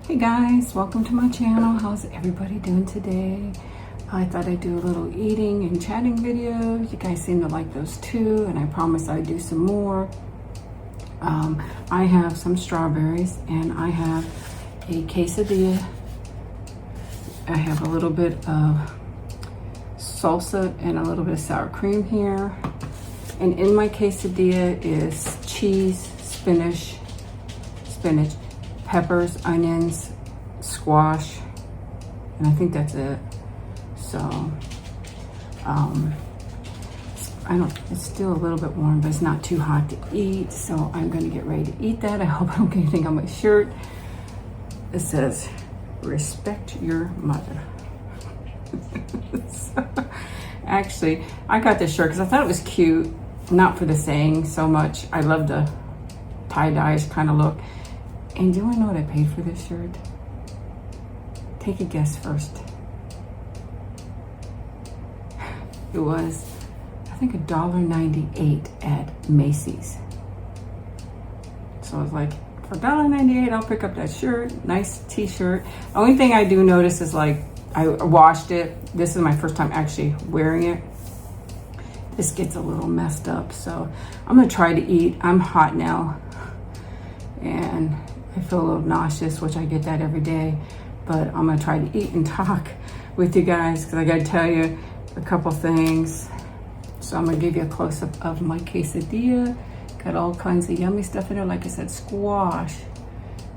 Hey guys, welcome to my channel. How's everybody doing today? I thought I'd do a little eating and chatting video. You guys seem to like those too, and I promise I'd do some more. I have some strawberries and I have a quesadilla. I have a little bit of salsa and a little bit of sour cream here. And in my quesadilla is cheese, spinach, peppers, onions, squash, and I think that's it. So, it's still a little bit warm, but it's not too hot to eat. So I'm gonna get ready to eat that. I hope I don't get anything on my shirt. It says, respect your mother. So, actually, I got this shirt because I thought it was cute, not for the saying so much. I love the tie-dye kind of look. And do you want to know what I paid for this shirt? Take a guess first. It was, I think, $1.98 at Macy's. So I was like, for $1.98, I'll pick up that shirt. Nice t-shirt. Only thing I do notice is, like, I washed it. This is my first time actually wearing it. This gets a little messed up. So I'm gonna try to eat. I'm hot now. And I feel a little nauseous, which I get that every day. But I'm gonna try to eat and talk with you guys because I gotta tell you a couple things. So I'm gonna give you a close-up of my quesadilla. Got all kinds of yummy stuff in there. Like I said, squash,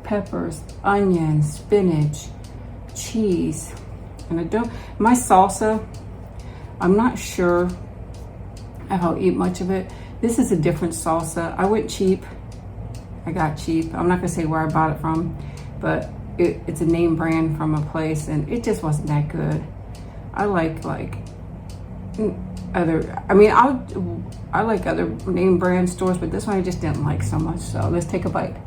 peppers, onions, spinach, cheese. And my salsa, I'm not sure if I'll eat much of it. This is a different salsa. I went cheap. I got cheap. I'm not gonna say where I bought it from, but it's a name brand from a place, and it just wasn't that good. I like other, I like other name brand stores, but this one I just didn't like so much. So let's take a bite.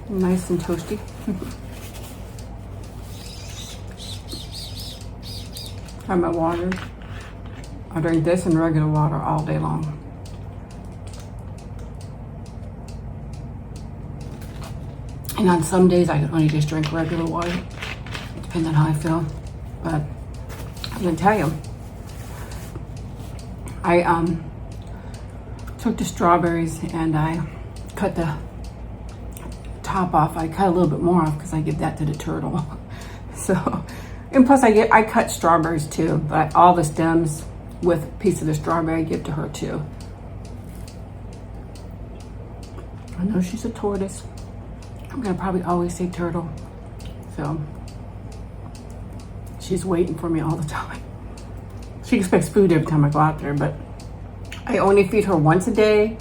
Nice and toasty. Have my water. I drink this and regular water all day long. And on some days I can only just drink regular water, depending on how I feel. But I'm gonna tell you, I took the strawberries and I cut the top off. I cut a little bit more off because I give that to the turtle. So, and plus I cut strawberries too, but all the stems with a piece of the strawberry I give to her too. I know she's a tortoise. I'm gonna probably always say turtle. So she's waiting for me all the time. She expects food every time I go out there, but I only feed her once a day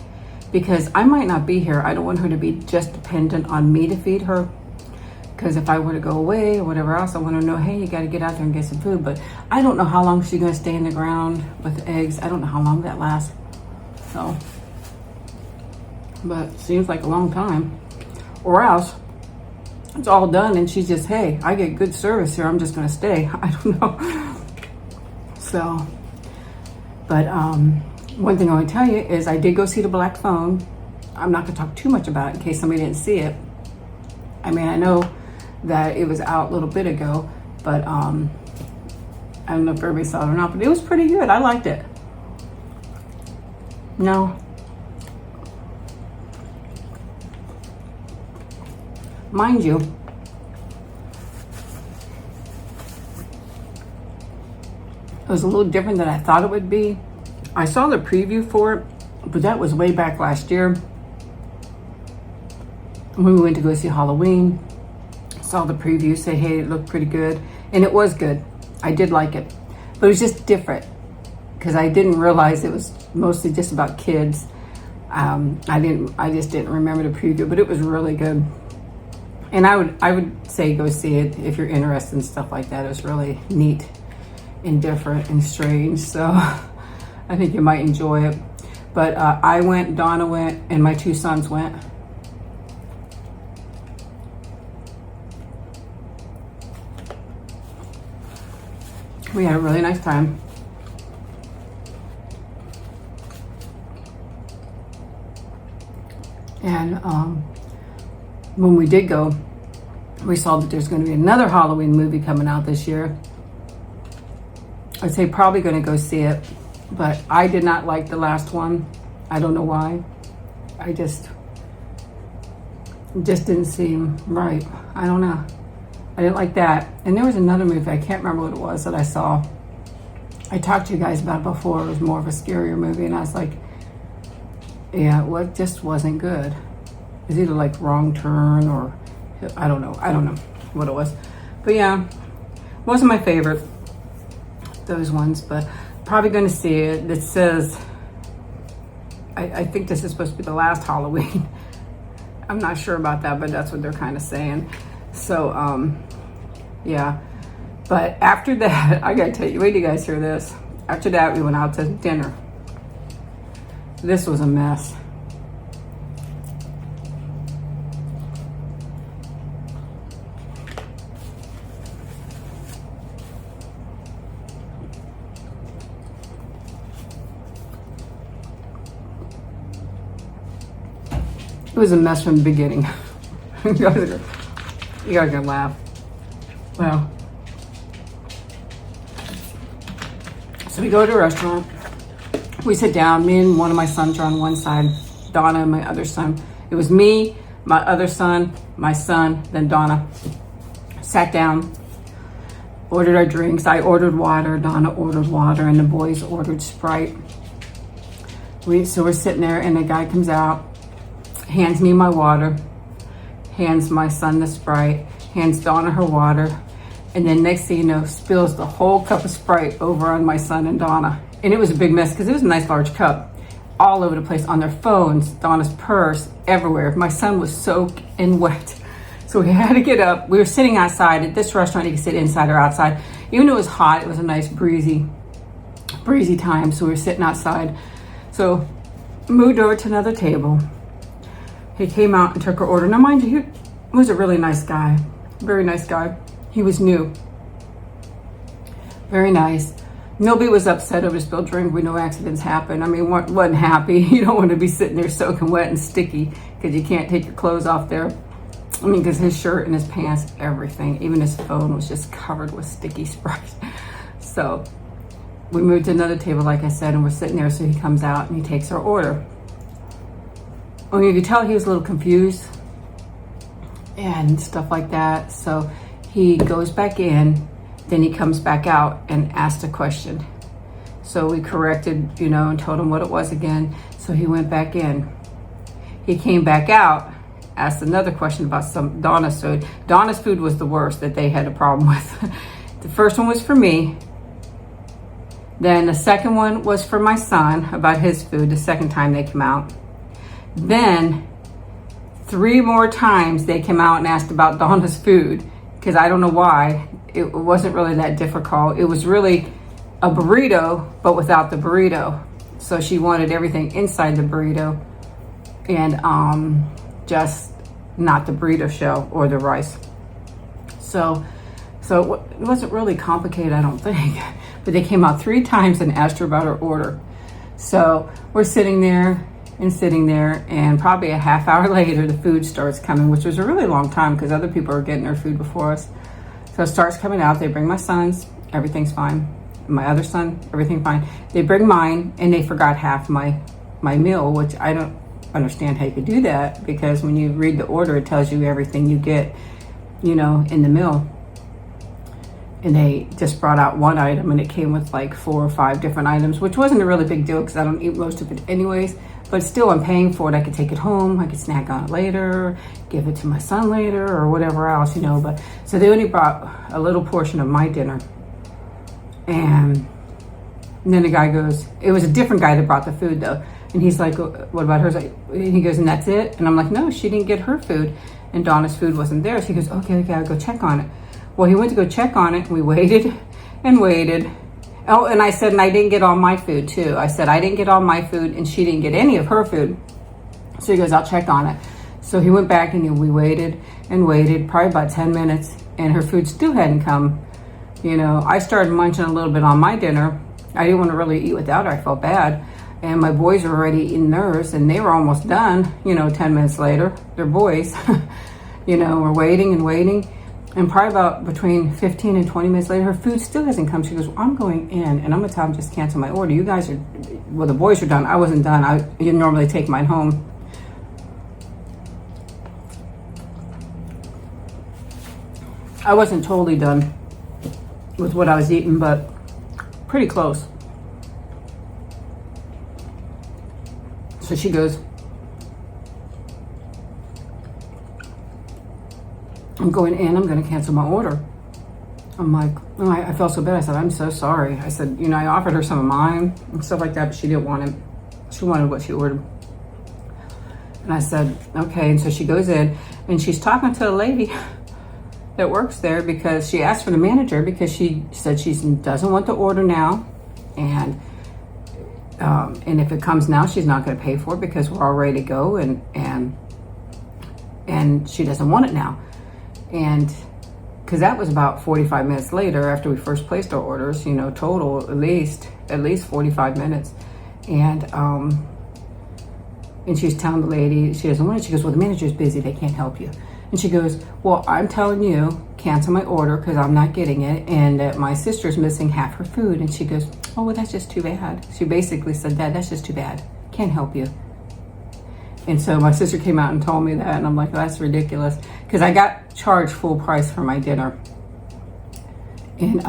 because I might not be here. I don't want her to be just dependent on me to feed her. Because if I were to go away or whatever else, I want her to know, hey, you got to get out there and get some food. But I don't know how long she's going to stay in the ground with eggs. I don't know how long that lasts. So, but it seems like a long time. Or else it's all done and she's just, hey, I get good service here. I'm just going to stay. I don't know. So, but one thing I want to tell you is I did go see the black phone. I'm not going to talk too much about it in case somebody didn't see it. I mean, I know that it was out a little bit ago, but I don't know if everybody saw it or not, but it was pretty good. I liked it. No. Mind you, it was a little different than I thought it would be. I saw the preview for it, but that was way back last year when we went to go see Halloween. Saw the preview, say, hey, it looked pretty good. And it was good. I did like it. But it was just different because I didn't realize it was mostly just about kids. I just didn't remember the preview, but it was really good. And I would say go see it if you're interested in stuff like that. It was really neat and different and strange. So I think you might enjoy it. But I went, Donna went, and my two sons went. We had a really nice time. And when we did go, we saw that there's going to be another Halloween movie coming out this year. I'd say probably going to go see it, but I did not like the last one. I don't know why. It just didn't seem right. I don't know. I didn't like that. And there was another movie, I can't remember what it was, that I saw. I talked to you guys about it before. It was more of a scarier movie, and I was like, yeah, well, it just wasn't good. It was either like Wrong Turn or I don't know what it was. But yeah, wasn't my favorite, those ones, but probably going to see it. It says, I think this is supposed to be the last Halloween. I'm not sure about that, but that's what they're kind of saying. So, yeah. But after that, I gotta tell you, wait till you guys hear this. After that, we went out to dinner. This was a mess. It was a mess from the beginning. You guys are gonna laugh. Well, so we go to a restaurant. We sit down. Me and one of my sons are on one side. Donna and my other son. It was me, my other son, my son, then Donna. Sat down. Ordered our drinks. I ordered water. Donna ordered water, and the boys ordered Sprite. So we're sitting there, and the guy comes out. Hands me my water, hands my son the Sprite, hands Donna her water, and then next thing you know, spills the whole cup of Sprite over on my son and Donna. And it was a big mess because it was a nice large cup, all over the place, on their phones, Donna's purse, everywhere. My son was soaked and wet. So we had to get up. We were sitting outside. At this restaurant, you can sit inside or outside. Even though it was hot, it was a nice breezy time. So we were sitting outside. So moved over to another table. He came out and took our order. Now, mind you, he was a really nice guy. Very nice guy. He was new. Very nice. Nobody was upset over spilled drink. We know accidents happen. I mean, wasn't happy. You don't want to be sitting there soaking wet and sticky because you can't take your clothes off there. I mean, because his shirt and his pants, everything, even his phone was just covered with sticky Sprite. So we moved to another table, like I said, and we're sitting there. So he comes out and he takes our order. Well, you could tell he was a little confused and stuff like that. So he goes back in, then he comes back out and asks a question. So we corrected, and told him what it was again. So he went back in. He came back out, asked another question about some Donna's food. Donna's food was the worst that they had a problem with. The first one was for me. Then the second one was for my son about his food, the second time they came out. Then 3 more times they came out and asked about Donna's food, because I don't know why. It wasn't really that difficult. It was really a burrito, but without the burrito. So she wanted everything inside the burrito and just not the burrito shell or the rice. So it wasn't really complicated, I don't think. But they came out 3 times and asked her about her order. So we're sitting there, and probably a half hour later, the food starts coming, which was a really long time because other people are getting their food before us. So it starts coming out. They bring my son's, everything's fine. My other son, everything fine. They bring mine, and they forgot half my meal, which I don't understand how you could do that, because when you read the order, it tells you everything you get, in the meal. And they just brought out one item, and it came with like 4 or 5 different items, which wasn't a really big deal because I don't eat most of it anyways. But still, I'm paying for it. I could take it home. I could snack on it later, give it to my son later, or whatever else, But so they only brought a little portion of my dinner. And then the guy goes, it was a different guy that brought the food though. And he's like, what about hers? And he goes, and that's it? And I'm like, no, she didn't get her food. And Donna's food wasn't there. So he goes, okay, I'll go check on it. Well, he went to go check on it, and we waited and waited. Oh, and I said, and I didn't get all my food too. I said, I didn't get all my food, and she didn't get any of her food. So he goes, I'll check on it. So he went back, and we waited and waited, probably about 10 minutes, and her food still hadn't come, you know, I started munching a little bit on my dinner. I didn't want to really eat without her. I felt bad. And my boys were already eating theirs, and they were almost done, you know, 10 minutes later. They're boys, you know, we're waiting and waiting. And probably about between 15 and 20 minutes later, her food still hasn't come. She goes, well, I'm going in, and I'm going to tell them just cancel my order. You guys are, well, the boys are done. I wasn't done. You normally take mine home. I wasn't totally done with what I was eating, but pretty close. So she goes, I'm going in, I'm going to cancel my order. I'm like, oh, I felt so bad. I said, I'm so sorry. I said, you know, I offered her some of mine and stuff like that, but she didn't want it. She wanted what she ordered. And I said, okay. And so she goes in, and she's talking to a lady that works there, because she asked for the manager, because she said she doesn't want the order now. And if it comes now, she's not going to pay for it because we're all ready to go, and she doesn't want it now. And because that was about 45 minutes later after we first placed our orders, you know, total at least 45 minutes. And she's telling the lady she doesn't want it. She goes, well, the manager's busy, they can't help you. And she goes, well, I'm telling you, cancel my order because I'm not getting it, and my sister's missing half her food. And she goes, oh, well, that's just too bad. She basically said that's just too bad. Can't help you. And so my sister came out and told me that, and I'm like, well, that's ridiculous, because I got charged full price for my dinner. And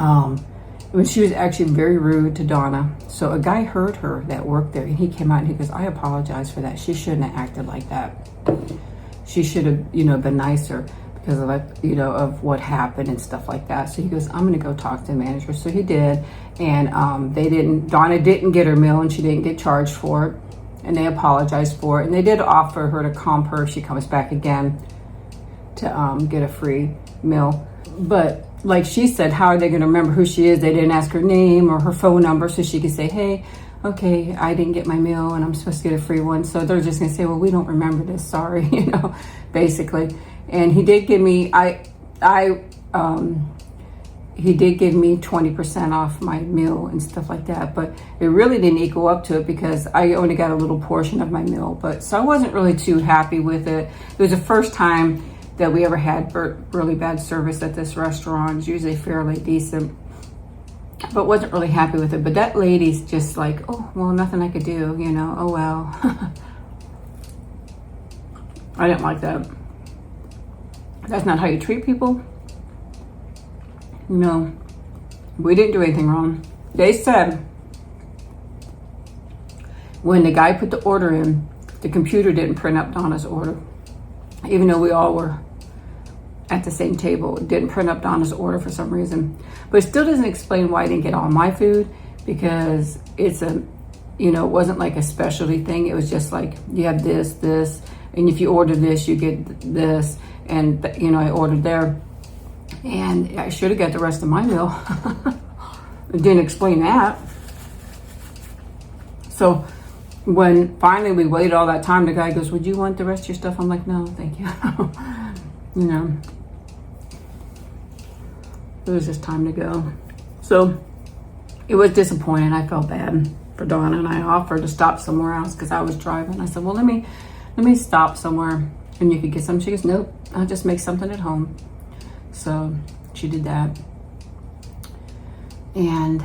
when she was actually very rude to Donna. So a guy heard her that worked there, and he came out and he goes, I apologize for that. She shouldn't have acted like that. She should have, you know, been nicer because of, you know, of what happened and stuff like that. So he goes, I'm going to go talk to the manager. So he did. And Donna didn't get her meal, and she didn't get charged for it. And they apologized for it. And they did offer her to comp her if she comes back again to get a free meal. But like she said, how are they going to remember who she is? They didn't ask her name or her phone number so she could say, hey, okay, I didn't get my meal and I'm supposed to get a free one. So they're just going to say, well, we don't remember this. Sorry, you know, basically. And he did give me, he did give me 20% off my meal and stuff like that, but it really didn't equal up to it because I only got a little portion of my meal. But so I wasn't really too happy with it. It was the first time that we ever had really bad service at this restaurant. It's usually fairly decent, but wasn't really happy with it. But that lady's just like, oh, well, nothing I could do, you know, oh, well. I didn't like that. That's not how you treat people. No, we didn't do anything wrong. They said when the guy put the order in, the computer didn't print up Donna's order. Even though we all were at the same table, it didn't print up Donna's order for some reason. But it still doesn't explain why I didn't get all my food, because it's a, you know, it wasn't like a specialty thing. It was just like, you have this, and if you order this, you get this. And, you know, I ordered there. And I should have got the rest of my meal. It didn't explain that. So when finally we waited all that time, the guy goes, would you want the rest of your stuff? I'm like, no, thank you. You know, it was just time to go. So it was disappointing. I felt bad for Donna, and I offered to stop somewhere else because I was driving. I said, well, let me stop somewhere and you could get some. She goes, nope, I'll just make something at home. So she did that and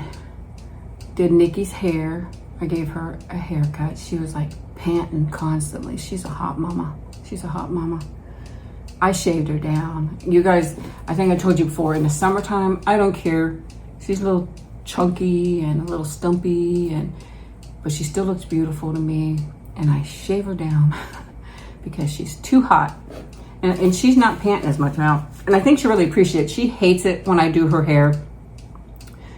did Nikkis' hair. I gave her a haircut. She was like panting constantly. She's a hot mama. She's a hot mama. I shaved her down. You guys, I think I told you before, in the summertime, I don't care. She's a little chunky and a little stumpy, but she still looks beautiful to me. And I shave her down because she's too hot. And she's not panting as much now. And I think she really appreciates it. She hates it when I do her hair.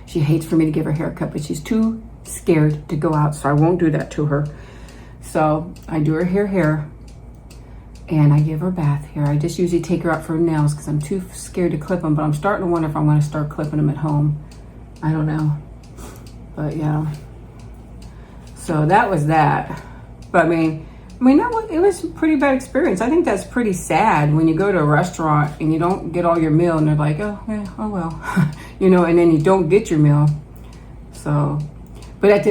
She hates for me to give her a haircut, but she's too scared to go out, so I won't do that to her. So I do her hair, and I give her bath hair. I just usually take her out for nails because I'm too scared to clip them, but I'm starting to wonder if I'm going to start clipping them at home. I don't know. But yeah. So that was that. But I mean, I mean, it was a pretty bad experience. I think that's pretty sad when you go to a restaurant and you don't get all your meal and they're like, oh, yeah, oh well, you know, and then you don't get your meal. So, but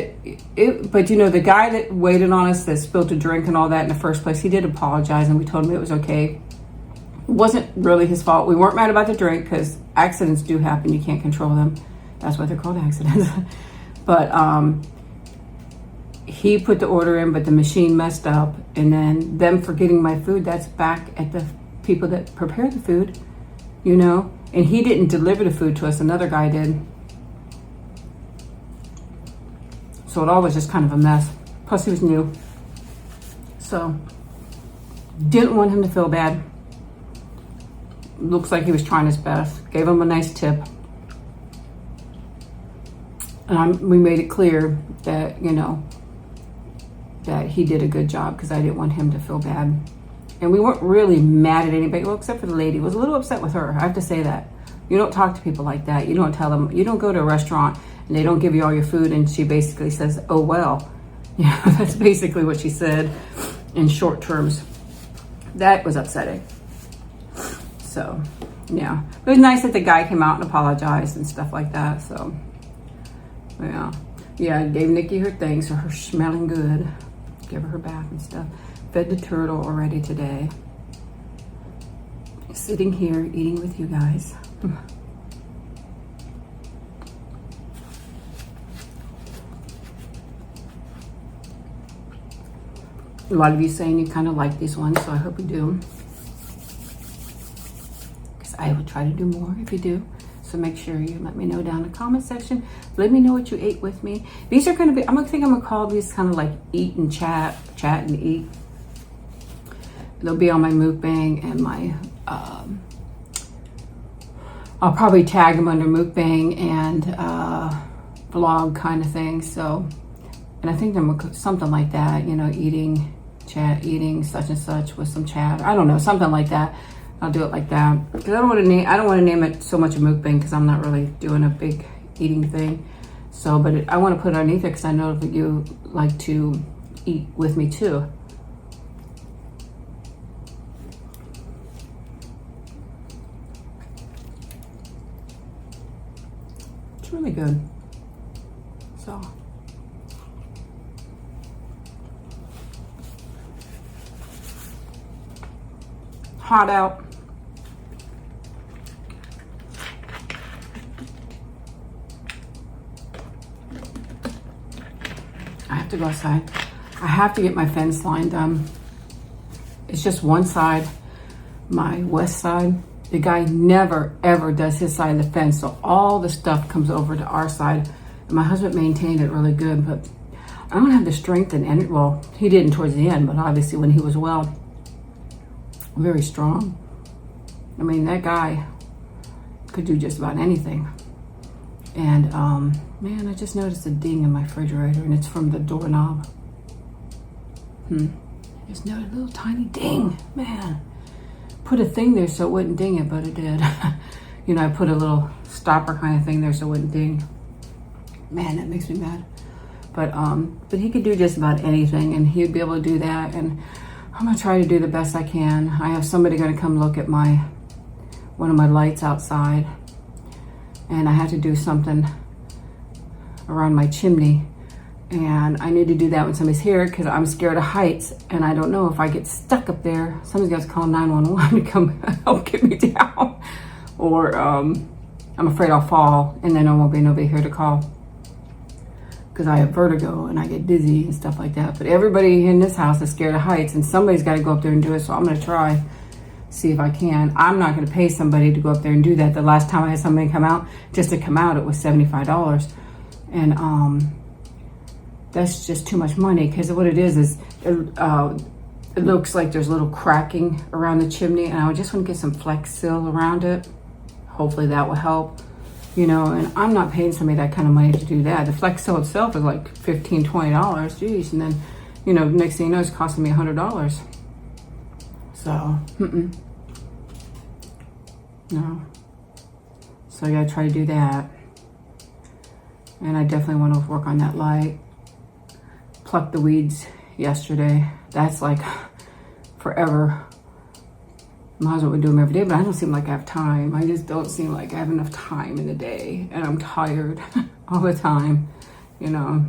but you know, the guy that waited on us that spilled a drink and all that in the first place, he did apologize and we told him it was okay. It wasn't really his fault. We weren't mad about the drink because accidents do happen. You can't control them. That's why they're called accidents. But, he put the order in, but the machine messed up, and then them forgetting my food, that's back at the people that prepare the food, you know, and he didn't deliver the food to us, another guy did. So it all was just kind of a mess. Plus he was new. So didn't want him to feel bad. Looks like he was trying his best. Gave him a nice tip. And we made it clear that, you know, that he did a good job because I didn't want him to feel bad. And we weren't really mad at anybody, well, except for the lady. I was a little upset with her. I have to say that. You don't talk to people like that. You don't tell them, you don't go to a restaurant and they don't give you all your food and she basically says, oh, well. Yeah, that's basically what she said in short terms. That was upsetting. So, yeah. It was nice that the guy came out and apologized and stuff like that, so, yeah. Yeah, I gave Nikki her thing, so her smelling good. Give her bath and stuff. Fed the turtle already today. Sitting here eating with you guys. A lot of you saying you kind of like these ones, so I hope you do. Because I will try to do more if you do. So make sure you let me know down in the comment section. Let me know what you ate with me. These are going to be, I'm going to call these kind of like eat and chat and eat. They'll be on my mukbang and my, I'll probably tag them under mukbang and vlog kind of thing. So, and I think they're something like that, you know, eating such and such with some chat. I don't know, something like that. I'll do it like that because I don't want to name it so much a mukbang because I'm not really doing a big eating thing. So, but I want to put it underneath it because I know that you like to eat with me too. It's really good. So. Hot out. I have to go outside. I have to get my fence line done. It's just one side, my west side. The guy never ever does his side of the fence, so all the stuff comes over to our side. And my husband maintained it really good, but I don't have the strength and energy. Well, he didn't towards the end, but obviously when he was well, very strong. I mean, that guy could do just about anything. And man, I just noticed a ding in my refrigerator and it's from the doorknob. I just noticed a little tiny ding, man. Put a thing there so it wouldn't ding it, but it did. You know, I put a little stopper kind of thing there so it wouldn't ding. Man, that makes me mad. But he could do just about anything and he'd be able to do that. And I'm gonna try to do the best I can. I have somebody gonna come look at one of my lights outside. And I had to do something around my chimney. And I need to do that when somebody's here because I'm scared of heights. And I don't know if I get stuck up there. Somebody's got to call 911 to come help get me down. Or I'm afraid I'll fall and then there won't be nobody here to call. Because I have vertigo and I get dizzy and stuff like that. But everybody in this house is scared of heights and somebody's got to go up there and do it. So I'm going to try, see if I can. I'm not going to pay somebody to go up there and do that. The last time I had somebody come out, just to come out, it was $75. And that's just too much money because what it is it looks like there's a little cracking around the chimney and I just want to get some flex seal around it. Hopefully that will help. You know, and I'm not paying somebody that kind of money to do that. The flex seal itself is like $15, $20. Geez, and then, you know, next thing you know, it's costing me $100. So, no. So I gotta try to do that. And I definitely want to work on that light. Pluck the weeds yesterday. That's like forever. Might as well do them every day, but I don't seem like I have time. I just don't seem like I have enough time in the day, and I'm tired all the time, you know.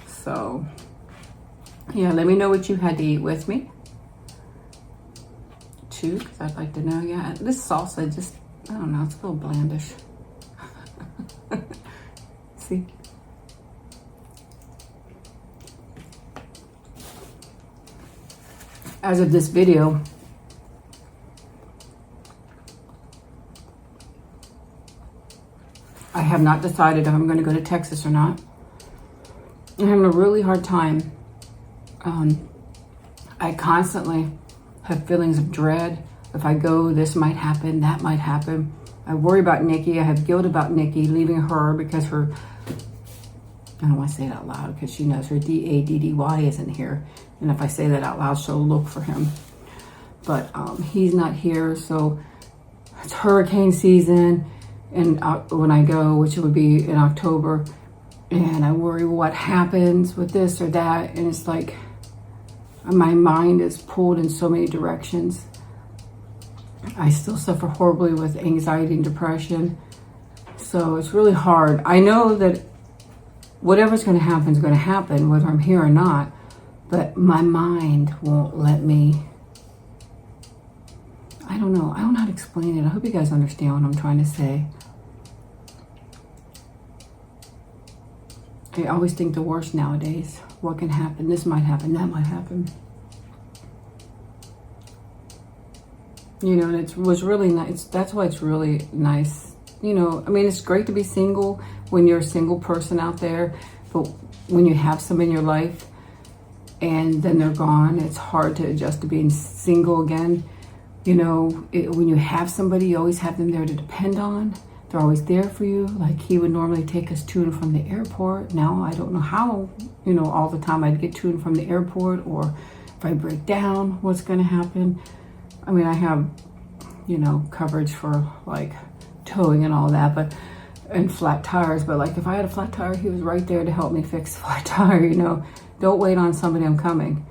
So, yeah, let me know what you had to eat with me, too, because I'd like to know. Yeah, this salsa just, I don't know, it's a little blandish. See? As of this video, I have not decided if I'm going to go to Texas or not. I'm having a really hard time. I constantly have feelings of dread. If I go, this might happen, that might happen. I worry about Nikki. I have guilt about Nikki, leaving her because her, I don't want to say it out loud because she knows her DADDY isn't here. And if I say that out loud, she'll look for him. But he's not here, so it's hurricane season. And when I go, which would be in October, and I worry what happens with this or that, and it's like my mind is pulled in so many directions. I still suffer horribly with anxiety and depression, so it's really hard. I know that whatever's going to happen is going to happen, whether I'm here or not, but my mind won't let me. I don't know. I don't know how to explain it. I hope you guys understand what I'm trying to say. I always think the worst nowadays. What can happen? This might happen. That might happen. You know, and it was really nice. That's why it's really nice. You know, I mean, it's great to be single when you're a single person out there. But when you have some in your life and then they're gone, it's hard to adjust to being single again. You know, when you have somebody, you always have them there to depend on. They're always there for you. Like he would normally take us to and from the airport. Now I don't know how, you know, all the time I'd get to and from the airport, or if I break down, what's going to happen. I mean, I have, you know, coverage for like towing and all that, but, and flat tires. But like if I had a flat tire, he was right there to help me fix the flat tire, you know. Don't wait on somebody, I'm coming,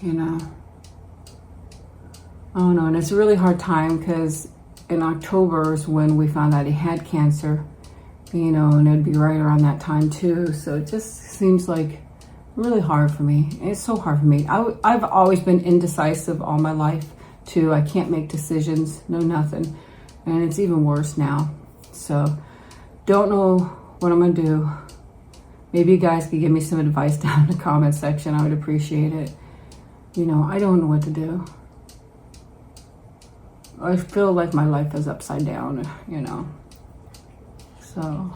you know. Oh no, and it's a really hard time because in October is when we found out he had cancer, you know, and it'd be right around that time too. So it just seems like really hard for me. It's so hard for me. I've always been indecisive all my life too. I can't make decisions, no nothing. And it's even worse now. So don't know what I'm gonna do. Maybe you guys could give me some advice down in the comment section. I would appreciate it. You know, I don't know what to do. I feel like my life is upside down, you know. So,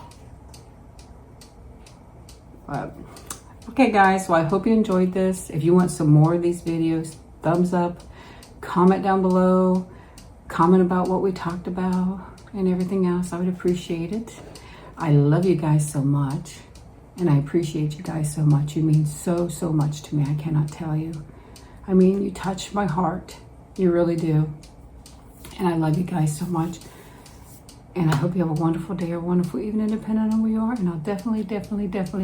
but, okay guys, well I hope you enjoyed this. If you want some more of these videos, thumbs up, comment down below, comment about what we talked about and everything else. I would appreciate it. I love you guys so much, and I appreciate you guys so much. You mean so, so much to me. I cannot tell you. I mean, you touch my heart. You really do. And I love you guys so much. And I hope you have a wonderful day or wonderful evening, depending on where you are. And I'll definitely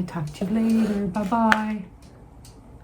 talk to you later. Bye-bye.